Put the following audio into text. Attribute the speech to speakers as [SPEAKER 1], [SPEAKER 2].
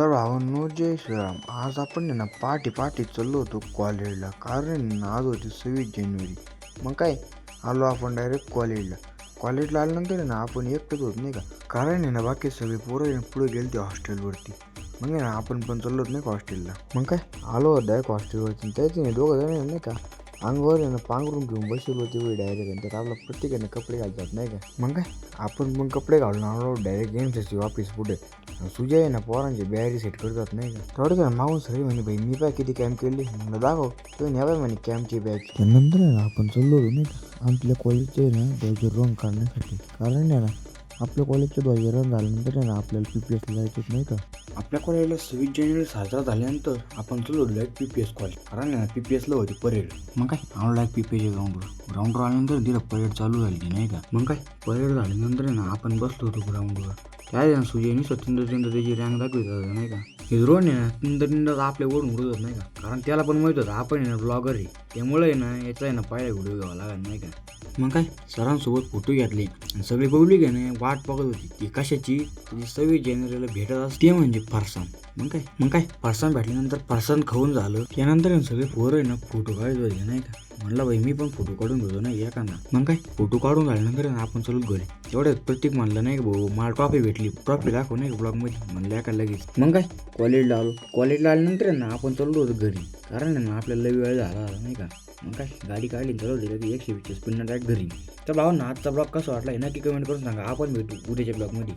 [SPEAKER 1] तर भावांनो, जय श्रीराम. आज आपण आहे ना पहाटे पहाटे चाललो होतो कॉलेजला, कारण आज होती 26 जानेवारी. मग काय, आलो आपण डायरेक्ट कॉलेजला आल्यानंतर आहे ना आपण एकटंच होत नाही का, कारण आहे ना बाकी सगळे पोरं आहे ना पुढे गेले ते हॉस्टेलवरती. मग आहे ना आपण पण चाललो होत नाही का हॉस्टेलला. मग काय, आलो होत डायरेक्ट हॉस्टेलवरती. त्याचे नाही दोघं जण आहे नाही का अंगावर आहे ना पांघरून घेऊन बसलो होते वेळ डायरेक्ट. तर आपला प्रत्येकाने कपडे घालतात नाही का. मग काय, आपण पण कपडे घालून आलो डायरेक्ट एमसीसी ऑफिस पुढे. सुजय आहे ना पोरांचे बॅरी सेट करतात नाही का. थोडं काय मागून सगळी म्हणे भाई मी पाय किती कॅम्प केली. म्हणलं दाखव. तो न्यावाय म्हणे कॅम्पची बॅच. नंतर आहे ना आपण चाललो होतो नाही का आपल्या कॉलेजचे ना ध्वजारोहण करण्यासाठी. कारण आहे ना आपल्या कॉलेजचं ध्वजारोहण झाल्यानंतर आहे ना आपल्याला PPS ला जायचंच नाही का. आपल्या कॉलेजला 26 जानेवारी साजरा झाल्यानंतर आपण चाललो डायरेक्ट PPS कॉलेज. कारण आहे ना PPS ला होती परेड. मग काय, आलो डायरेक्ट PPS ग्राउंडवर आल्यानंतर तिथं परेड चालू झाली नाही का. मग काय, परेड झाल्यानंतर आहे ना आपण बसलो होतो ग्राउंडवर. काय ना सुजयनी तीन त्याची रँक दाखवित होता नाही का. हे द्रोण आहे ना तीन आपल्या ओढून उडत नाही का. कारण त्याला पण माहित होतं आपण आहे ना ब्लॉगर आहे, त्यामुळे आहे ना याचा आहे ना पहिला व्हिडिओ घ्यावा लागला नाही का. मग काय, सरांसोबत फोटो घेतले आणि सगळी पब्लिक आहे ना वाट बघत होती ती कशाची, 26 जानेवारीला भेटत असते म्हणजे फरसाण. मग काय फरसाण भेटल्यानंतर फरसाण खाऊन झालं. त्यानंतर सगळे पोरं आहे ना फोटो काढत होते नाही का. म्हणलं भाई मी पण फोटो काढून घेतो ना एखादा. मग काय, फोटो काढून झाल्यानंतर आपण चालू घरी. तेवढ्यात प्रत्येक म्हणलं नाही का भाऊ मला ट्रॉफी भेटली, ट्रॉफी दाखव नाही का ब्लॉग मध्ये. म्हणलं एका लगेच. मग काय, कॉलेजला आल्यानंतर ना आपण चाललो होतो घरी. कारण ना आपल्याला लई वेळ झाला नाही का. मग काय, गाडी काढली चालू दिलं की 120 स्पीडनं डायरेक्ट घरी. तर भावांना आजचा ब्लॉग कसा वाटला नक्की कमेंट करून सांगा. आपण भेटू उद्याच्या ब्लॉगमध्ये.